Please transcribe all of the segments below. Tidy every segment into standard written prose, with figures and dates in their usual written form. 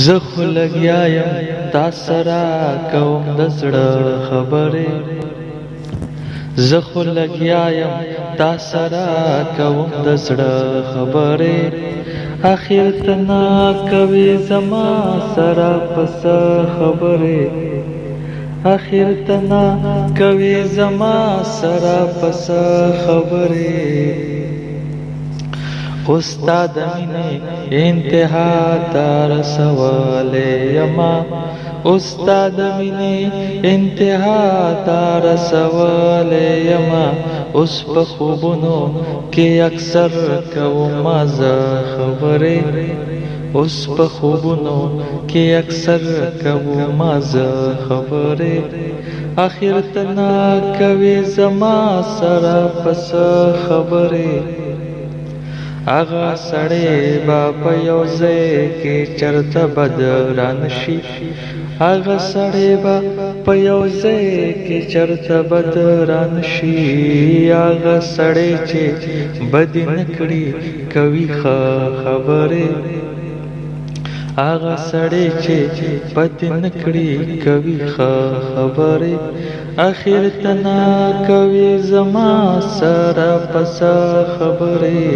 زه خو لګیا یم تا سره کوم د زړه خبرې زه خو لګیا یم تا سره کوم د زړه خبرې اخر ته نه کوي زما سره پس خبرې اخر ته نه کوي زما سره پس خبرې استاد مینه انتها تر سواله یما استاد مینه انتها تر سواله یما اوس په خوبونو کې اکثر کوم مزه خبره اوس په خوبونو کې اکثر کوم مزه خبره اخر تنا کوي زما سره پس خبره آغا سړی با په یو ځای کې چرته بدران شي آغا سړی با په یو ځای کې چرته بدران شي آغا سړی چې بد نه کړي کوي خبرې آغا سړی چې بد نه کړي کوي خبرې اخر تنا کوي زما سره پس خبرې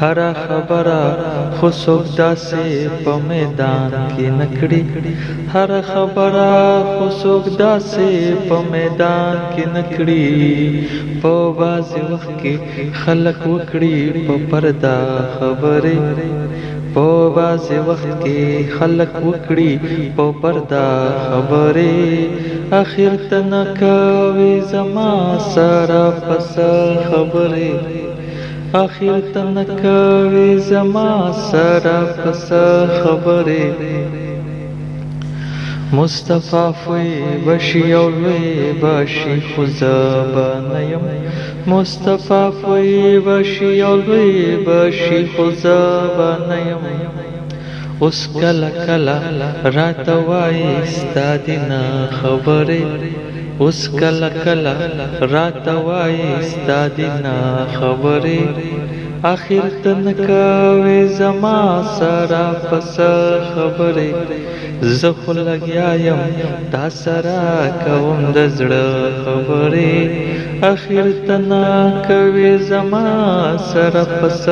هر خبره خو څوک داسې په میدان کې نکړي هر خبره خو څوک داسې په میدان کې نکړي په بعضې وخت کې خلک وکړي په پرده خبرې په بعضې وخت کې خلک وکړي په پرده خبرې اخر ته نه کوي زما سره پس خبرې اخر ته نه کوي زما سره پس خبرې مصطفی فوی بشي او لوی بشي خو زه به نه یم مصطفی فوی بشي او لوی بشي خو زه به نه یم اوس کله کله راته وایي ستا دې نه خبرې اوس کله کله راته وایي ستا دې نه خبرې اخر ته نه کوي زما سره پس خبرې زه خو لګیا یم تا سره کوم د زړه خبرې اخر ته نه کوي زما سره پس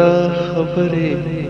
خبرې